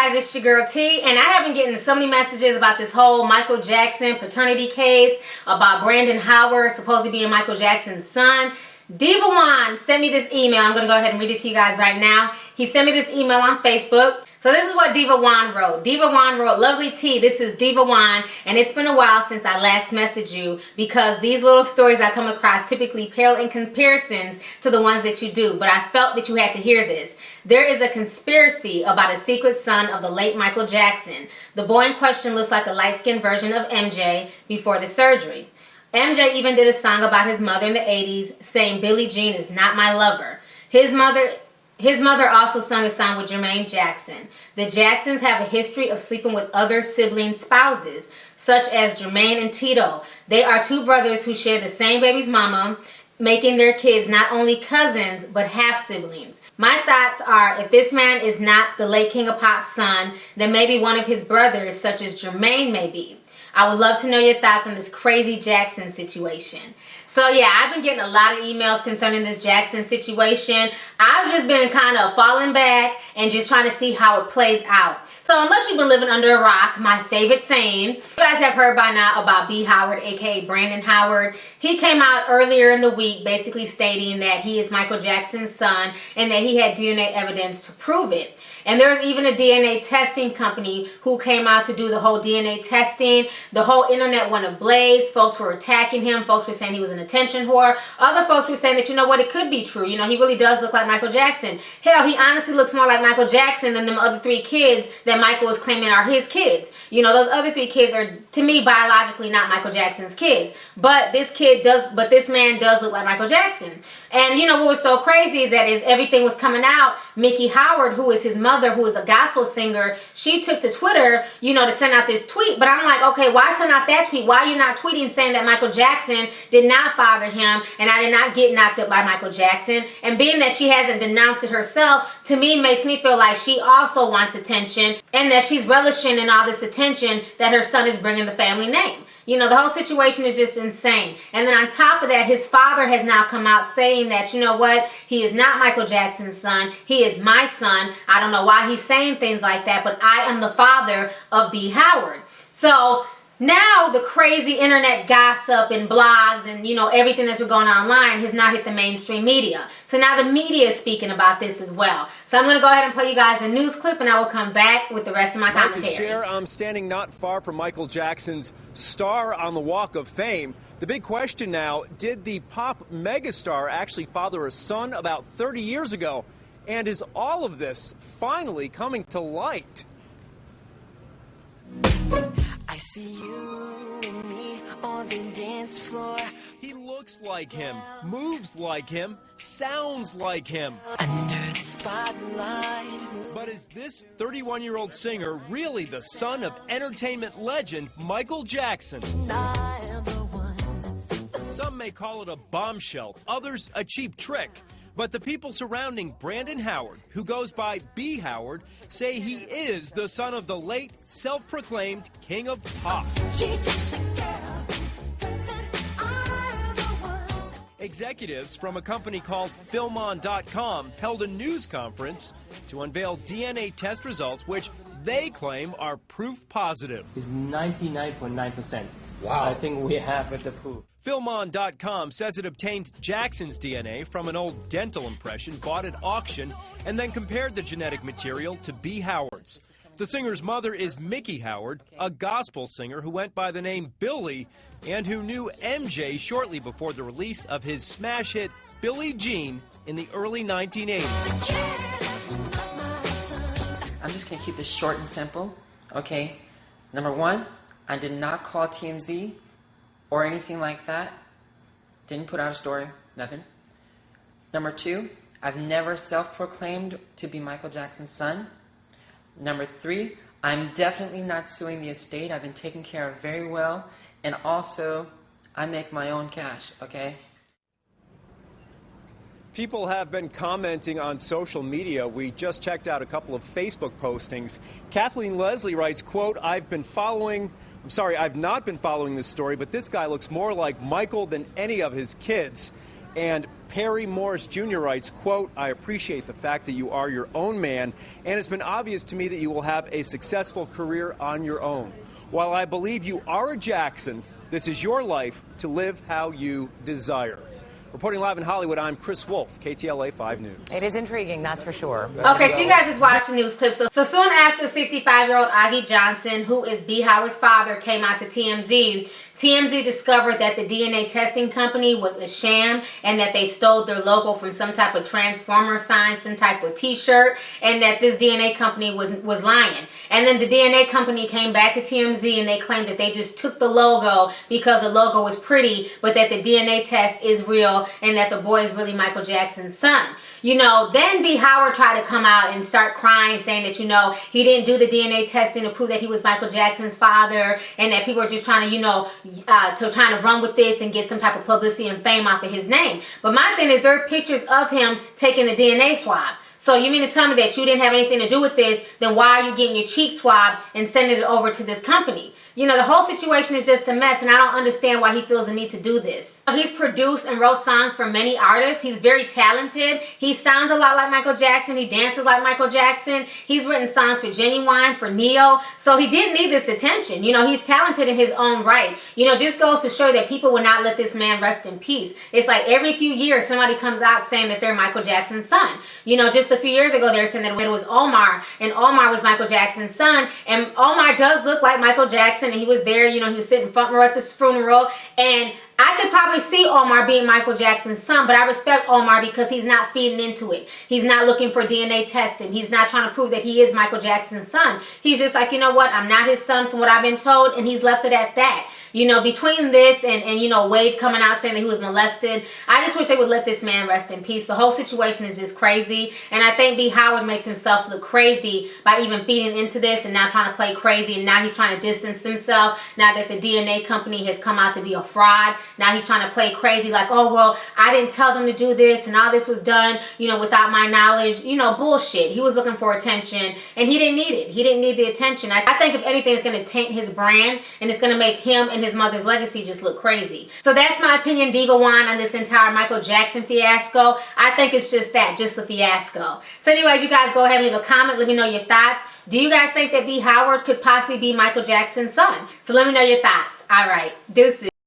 Guys, it's your girl T, and I have been getting so many messages about this whole Michael Jackson paternity case, about Brandon Howard supposedly being Michael Jackson's son. Diva Juan sent me this email. I'm going to go ahead and read it to you guys right now. He sent me this email on Facebook. So this is what Diva Juan wrote. Diva Juan wrote, "Lovely T, this is Diva Juan, and it's been a while since I last messaged you because these little stories I come across typically pale in comparisons to the ones that you do, but I felt that you had to hear this. There is a conspiracy about a secret son of the late Michael Jackson. The boy in question looks like a light-skinned version of MJ before the surgery. MJ even did a song about his mother in the 80s saying Billie Jean is not my lover. His mother also sung a song with Jermaine Jackson. The Jacksons have a history of sleeping with other sibling spouses, such as Jermaine and Tito. They are two brothers who share the same baby's mama, making their kids not only cousins, but half-siblings. My thoughts are, if this man is not the late King of Pop's son, then maybe one of his brothers, such as Jermaine, may be. I would love to know your thoughts on this crazy Jackson situation." So yeah, I've been getting a lot of emails concerning this Jackson situation. I've just been kind of falling back and just trying to see how it plays out. So unless you've been living under a rock, my favorite saying, you guys have heard by now about B. Howard, aka Brandon Howard. He came out earlier in the week basically stating that he is Michael Jackson's son and that he had DNA evidence to prove it. And there's even a DNA testing company who came out to do the whole DNA testing. The whole internet went ablaze. Folks were attacking him. Folks were saying he was an attention whore. Other folks were saying that, you know what, it could be true. You know, he really does look like Michael Jackson. Hell, he honestly looks more like Michael Jackson than them other three kids that Michael was claiming are his kids. You know, those other three kids are, to me, biologically not Michael Jackson's kids. But this man does look like Michael Jackson. And you know what was so crazy is that as everything was coming out, Mickey Howard, who is his mother, who is a gospel singer, she took to Twitter, you know, to send out this tweet. But I'm like, okay, why send out that tweet? Why are you not tweeting saying that Michael Jackson did not father him and I did not get knocked up by Michael Jackson? And being that she hasn't denounced it herself, to me makes me feel like she also wants attention and that she's relishing in all this attention that her son is bringing the family name. You know, the whole situation is just insane. And then on top of that, his father has now come out saying that, you know what, he is not Michael Jackson's son. He is my son. I don't know why he's saying things like that, but I am the father of B. Howard. So now the crazy internet gossip and blogs and, you know, everything that's been going on online has now hit the mainstream media. So now the media is speaking about this as well. So I'm going to go ahead and play you guys a news clip and I will come back with the rest of my commentary. Share, I'm standing not far from Michael Jackson's star on the Walk of Fame. The big question now, did the pop megastar actually father a son about 30 years ago? And is all of this finally coming to light? I see you and me on the dance floor. He looks like him, moves like him, sounds like him. Under the spotlight. But is this 31-year-old singer really the son of entertainment legend Michael Jackson? Some may call it a bombshell, others a cheap trick. But the people surrounding Brandon Howard, who goes by B. Howard, say he is the son of the late, self-proclaimed King of Pop. Executives from a company called phony.com held a news conference to unveil DNA test results, which they claim are proof positive. It's 99.9%. Wow. I think we have the proof. Philmon.com says it obtained Jackson's DNA from an old dental impression bought at auction and then compared the genetic material to B. Howard's. The singer's mother is Mickey Howard, a gospel singer who went by the name Billy and who knew MJ shortly before the release of his smash hit Billie Jean in the early 1980s. I'm just going to keep this short and simple, okay? Number one, I did not call TMZ or anything like that. Didn't put out a story, nothing. Number two, I've never self-proclaimed to be Michael Jackson's son. Number three, I'm definitely not suing the estate. I've been taken care of very well. And also, I make my own cash, okay? People have been commenting on social media. We just checked out a couple of Facebook postings. Kathleen Leslie writes, quote, I've not been following this story, but this guy looks more like Michael than any of his kids. And Perry Morris Jr. writes, quote, "I appreciate the fact that you are your own man, and it's been obvious to me that you will have a successful career on your own. While I believe you are a Jackson, this is your life to live how you desire." Reporting live in Hollywood, I'm Chris Wolf, KTLA 5 News. It is intriguing, that's for sure. Okay, so you guys just watched the news clip. So soon after 65-year-old Augie Johnson, who is B. Howard's father, came out to TMZ, TMZ discovered that the DNA testing company was a sham and that they stole their logo from some type of transformer sign, some type of t-shirt, and that this DNA company was lying. And then the DNA company came back to TMZ and they claimed that they just took the logo because the logo was pretty, but that the DNA test is real and that the boy is really Michael Jackson's son. You know, then B. Howard tried to come out and start crying, saying that, you know, he didn't do the DNA testing to prove that he was Michael Jackson's father, and that people are just trying to, you know, to kind of run with this and get some type of publicity and fame off of his name. But my thing is, there are pictures of him taking the DNA swab. So you mean to tell me that you didn't have anything to do with this, then why are you getting your cheek swabbed and sending it over to this company? You know, the whole situation is just a mess, and I don't understand why he feels the need to do this. He's produced and wrote songs for many artists. He's very talented. He sounds a lot like Michael Jackson. He dances like Michael Jackson. He's written songs for Genuine, for Neo. So he didn't need this attention. You know, he's talented in his own right. You know, just goes to show that people will not let this man rest in peace. It's like every few years somebody comes out saying that they're Michael Jackson's son. You know, just a few years ago they were saying that it was Omar, and Omar was Michael Jackson's son. And Omar does look like Michael Jackson, and he was there, you know, he was sitting front row at this funeral, and I could probably see Omar being Michael Jackson's son, but I respect Omar because he's not feeding into it. He's not looking for DNA testing. He's not trying to prove that he is Michael Jackson's son. He's just like, you know what, I'm not his son from what I've been told, and he's left it at that. You know, between this and you know, Wade coming out saying that he was molested, I just wish they would let this man rest in peace. The whole situation is just crazy, and I think B. Howard makes himself look crazy by even feeding into this and now trying to play crazy, and now he's trying to distance himself now that the DNA company has come out to be a fraud. Now he's trying to play crazy like, oh, well, I didn't tell them to do this, and all this was done, you know, without my knowledge. You know, bullshit. He was looking for attention, and he didn't need it. He didn't need the attention. I think if anything, it's going to taint his brand, and it's going to make him and his mother's legacy just look crazy. So that's my opinion, Diva Wine, on this entire Michael Jackson fiasco. I think it's just that, just a fiasco. So anyways, you guys go ahead and leave a comment. Let me know your thoughts. Do you guys think that B. Howard could possibly be Michael Jackson's son? So let me know your thoughts. All right. Deuces.